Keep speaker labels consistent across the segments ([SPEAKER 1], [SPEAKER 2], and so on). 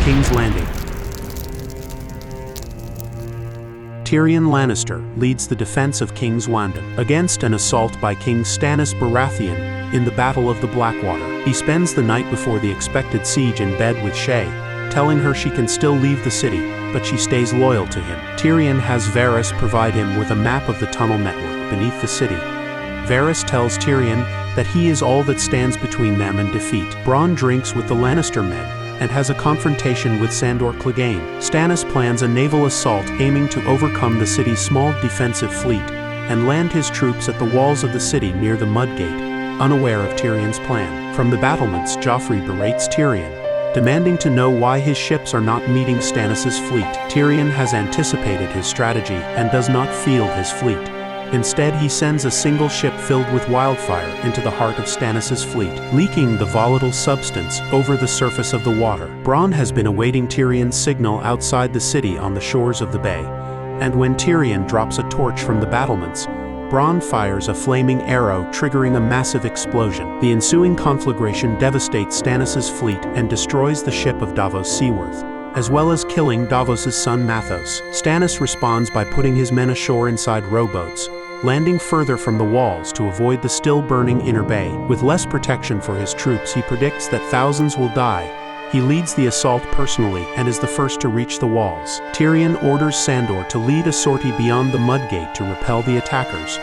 [SPEAKER 1] King's Landing. Tyrion Lannister leads the defense of King's Landing against an assault by King Stannis Baratheon in the Battle of the Blackwater. He spends the night before the expected siege in bed with Shae, telling her she can still leave the city, but she stays loyal to him. Tyrion has Varys provide him with a map of the tunnel network beneath the city. Varys tells Tyrion that he is all that stands between them and defeat. Bronn drinks with the Lannister men and has a confrontation with Sandor Clegane. Stannis plans a naval assault aiming to overcome the city's small defensive fleet and land his troops at the walls of the city near the Mudgate, unaware of Tyrion's plan. From the battlements, Joffrey berates Tyrion, demanding to know why his ships are not meeting Stannis' fleet. Tyrion has anticipated his strategy and does not field his fleet. Instead, he sends a single ship filled with wildfire into the heart of Stannis' fleet, leaking the volatile substance over the surface of the water. Bronn has been awaiting Tyrion's signal outside the city on the shores of the bay, and when Tyrion drops a torch from the battlements, Bronn fires a flaming arrow, triggering a massive explosion. The ensuing conflagration devastates Stannis' fleet and destroys the ship of Davos Seaworth, as well as killing Davos' son Mathos. Stannis responds by putting his men ashore inside rowboats, landing further from the walls to avoid the still-burning inner bay. With less protection for his troops, he predicts that thousands will die. He leads the assault personally and is the first to reach the walls. Tyrion orders Sandor to lead a sortie beyond the Mudgate to repel the attackers.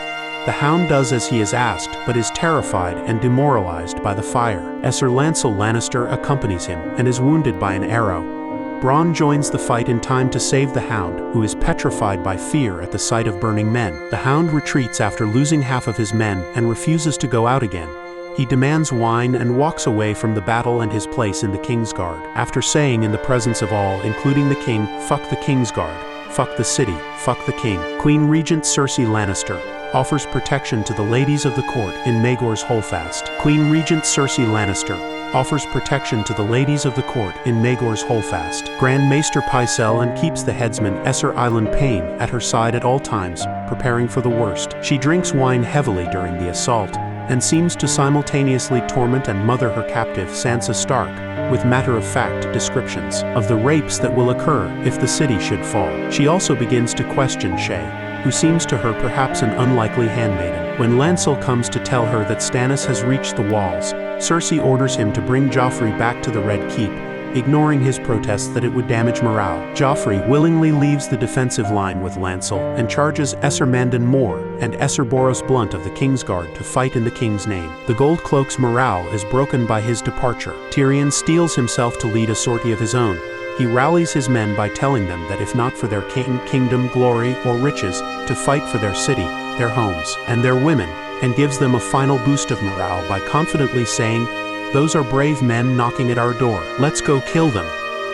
[SPEAKER 1] The Hound does as he is asked, but is terrified and demoralized by the fire. Ser Lancel Lannister accompanies him and is wounded by an arrow. Bronn joins the fight in time to save the Hound, who is petrified by fear at the sight of burning men. The Hound retreats after losing half of his men and refuses to go out again. He demands wine and walks away from the battle and his place in the Kingsguard. After saying in the presence of all, including the king, "Fuck the Kingsguard, fuck the city, fuck the king," Queen Regent Cersei Lannister offers protection to the ladies of the court in Maegor's Holdfast. Queen Regent Cersei Lannister offers protection to the ladies of the court in Maegor's Holdfast. Grand Maester Pycelle and keeps the headsman Ser Ilyn Payne at her side at all times, preparing for the worst. She drinks wine heavily during the assault, and seems to simultaneously torment and mother her captive Sansa Stark, with matter-of-fact descriptions of the rapes that will occur if the city should fall. She also begins to question Shae, who seems to her perhaps an unlikely handmaiden. When Lancel comes to tell her that Stannis has reached the walls, Cersei orders him to bring Joffrey back to the Red Keep, ignoring his protests that it would damage morale. Joffrey willingly leaves the defensive line with Lancel and charges Ser Mandon Moore and Ser Boros Blunt of the Kingsguard to fight in the king's name. The Gold Cloak's morale is broken by his departure. Tyrion steels himself to lead a sortie of his own. He rallies his men by telling them that if not for their kingdom, glory, or riches, to fight for their city, their homes, and their women, and gives them a final boost of morale by confidently saying, "Those are brave men knocking at our door. Let's go kill them."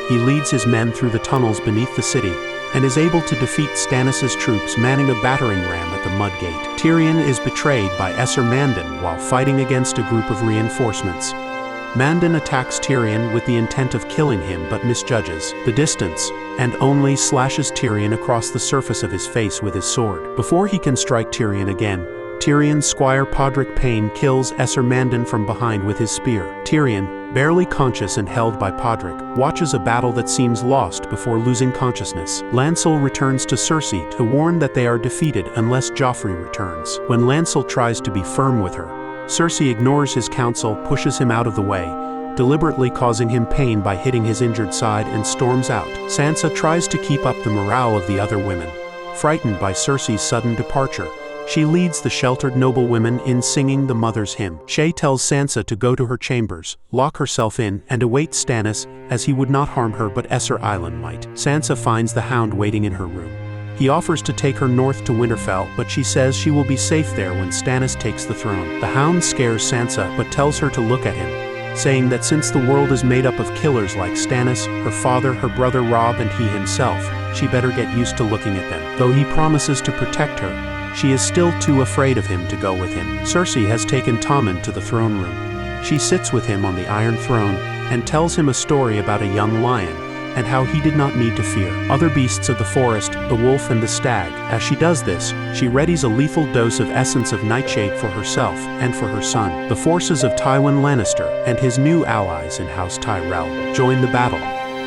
[SPEAKER 1] He leads his men through the tunnels beneath the city, and is able to defeat Stannis' troops manning a battering ram at the Mudgate. Tyrion is betrayed by Ser Mandon while fighting against a group of reinforcements. Mandon attacks Tyrion with the intent of killing him but misjudges the distance, and only slashes Tyrion across the surface of his face with his sword. Before he can strike Tyrion again, Tyrion's squire Podrick Payne kills Ser Mandon from behind with his spear. Tyrion, barely conscious and held by Podrick, watches a battle that seems lost before losing consciousness. Lancel returns to Cersei to warn that they are defeated unless Joffrey returns. When Lancel tries to be firm with her, Cersei ignores his counsel, pushes him out of the way, deliberately causing him pain by hitting his injured side, and storms out. Sansa tries to keep up the morale of the other women. Frightened by Cersei's sudden departure, she leads the sheltered noblewomen in singing the Mother's Hymn. Shae tells Sansa to go to her chambers, lock herself in, and await Stannis, as he would not harm her but Ser Ilyn might. Sansa finds the Hound waiting in her room. He offers to take her north to Winterfell, but she says she will be safe there when Stannis takes the throne. The Hound scares Sansa but tells her to look at him, saying that since the world is made up of killers like Stannis, her father, her brother Robb, and he himself, she better get used to looking at them. Though he promises to protect her, she is still too afraid of him to go with him. Cersei has taken Tommen to the throne room. She sits with him on the Iron Throne and tells him a story about a young lion, and how he did not need to fear other beasts of the forest, the wolf and the stag. As she does this, she readies a lethal dose of essence of nightshade for herself and for her son. The forces of Tywin Lannister and his new allies in House Tyrell join the battle.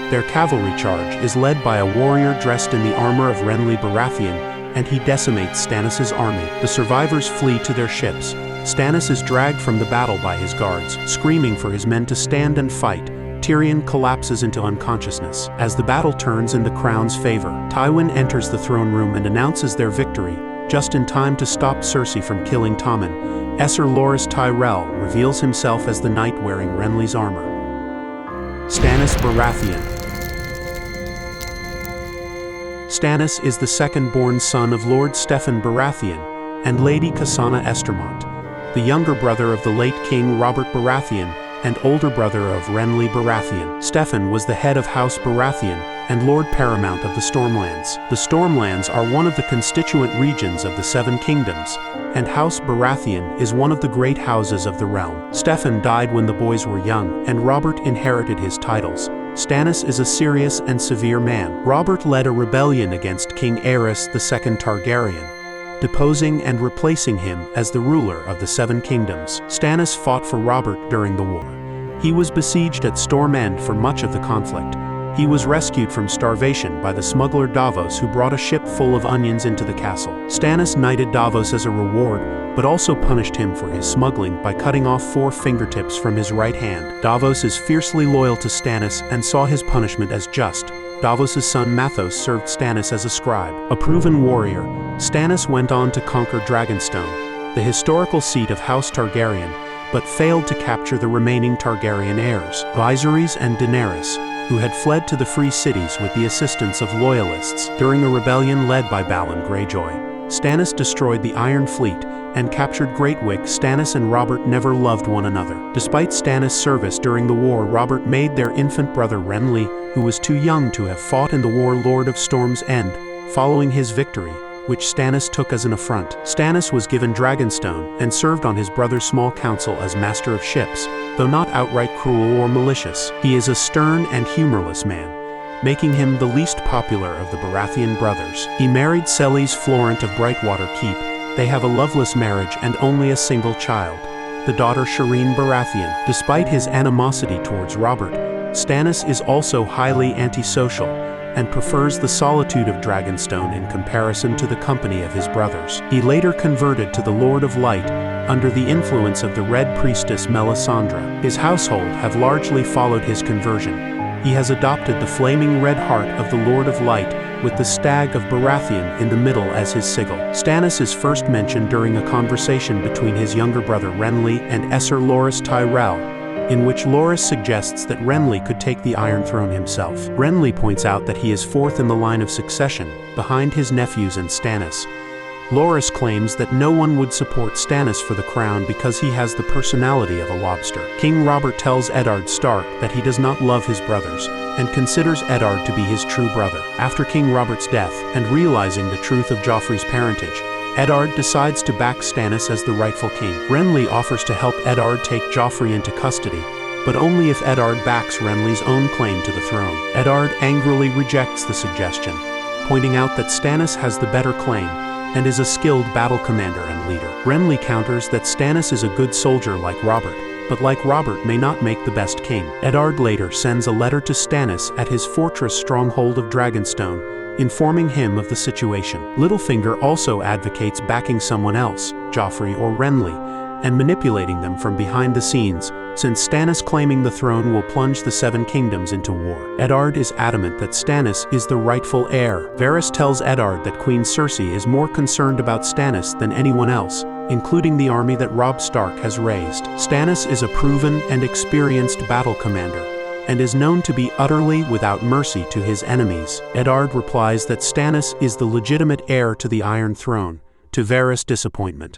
[SPEAKER 1] Their cavalry charge is led by a warrior dressed in the armor of Renly Baratheon, and he decimates Stannis' army. The survivors flee to their ships. Stannis is dragged from the battle by his guards, screaming for his men to stand and fight. Tyrion collapses into unconsciousness. As the battle turns in the Crown's favor, Tywin enters the throne room and announces their victory, just in time to stop Cersei from killing Tommen. Ser Loras Tyrell reveals himself as the knight wearing Renly's armor. Stannis Baratheon. Stannis is the second-born son of Lord Steffan Baratheon and Lady Cassana Estermont, the younger brother of the late King Robert Baratheon and older brother of Renly Baratheon. Steffan was the head of House Baratheon and Lord Paramount of the Stormlands. The Stormlands are one of the constituent regions of the Seven Kingdoms, and House Baratheon is one of the great houses of the realm. Steffan died when the boys were young, and Robert inherited his titles. Stannis is a serious and severe man. Robert led a rebellion against King Aerys II Targaryen, deposing and replacing him as the ruler of the Seven Kingdoms. Stannis fought for Robert during the war. He was besieged at Storm End for much of the conflict. He was rescued from starvation by the smuggler Davos, who brought a ship full of onions into the castle. Stannis knighted Davos as a reward, but also punished him for his smuggling by cutting off 4 fingertips from his right hand. Davos is fiercely loyal to Stannis and saw his punishment as just. Davos' son Mathos served Stannis as a scribe. A proven warrior, Stannis went on to conquer Dragonstone, the historical seat of House Targaryen, but failed to capture the remaining Targaryen heirs, Viserys and Daenerys, who had fled to the Free Cities with the assistance of loyalists during a rebellion led by Balon Greyjoy. Stannis destroyed the Iron Fleet and captured Great Wick. Stannis and Robert never loved one another. Despite Stannis' service during the war, Robert made their infant brother Renly, who was too young to have fought in the war, Lord of Storm's End, following his victory, which Stannis took as an affront. Stannis was given Dragonstone and served on his brother's small council as Master of Ships, though not outright cruel or malicious. He is a stern and humorless man, making him the least popular of the Baratheon brothers. He married Celes Florent of Brightwater Keep. They have a loveless marriage and only a single child, the daughter Shireen Baratheon. Despite his animosity towards Robert, Stannis is also highly antisocial and prefers the solitude of Dragonstone in comparison to the company of his brothers. He later converted to the Lord of Light under the influence of the Red Priestess Melisandre. His household have largely followed his conversion. He has adopted the flaming red heart of the Lord of Light with the stag of Baratheon in the middle as his sigil. Stannis is first mentioned during a conversation between his younger brother Renly and Ser Loras Tyrell, in which Loras suggests that Renly could take the Iron Throne himself. Renly points out that he is fourth in the line of succession, behind his nephews and Stannis. Loras claims that no one would support Stannis for the crown because he has the personality of a lobster. King Robert tells Eddard Stark that he does not love his brothers, and considers Eddard to be his true brother. After King Robert's death, and realizing the truth of Joffrey's parentage, Eddard decides to back Stannis as the rightful king. Renly offers to help Eddard take Joffrey into custody, but only if Eddard backs Renly's own claim to the throne. Eddard angrily rejects the suggestion, pointing out that Stannis has the better claim and is a skilled battle commander and leader. Renly counters that Stannis is a good soldier like Robert, but like Robert may not make the best king. Eddard later sends a letter to Stannis at his fortress stronghold of Dragonstone, informing him of the situation. Littlefinger also advocates backing someone else, Joffrey or Renly, and manipulating them from behind the scenes, since Stannis claiming the throne will plunge the Seven Kingdoms into war. Eddard is adamant that Stannis is the rightful heir. Varys tells Eddard that Queen Cersei is more concerned about Stannis than anyone else, including the army that Robb Stark has raised. Stannis is a proven and experienced battle commander, and is known to be utterly without mercy to his enemies. Eddard replies that Stannis is the legitimate heir to the Iron Throne, to Varys' disappointment.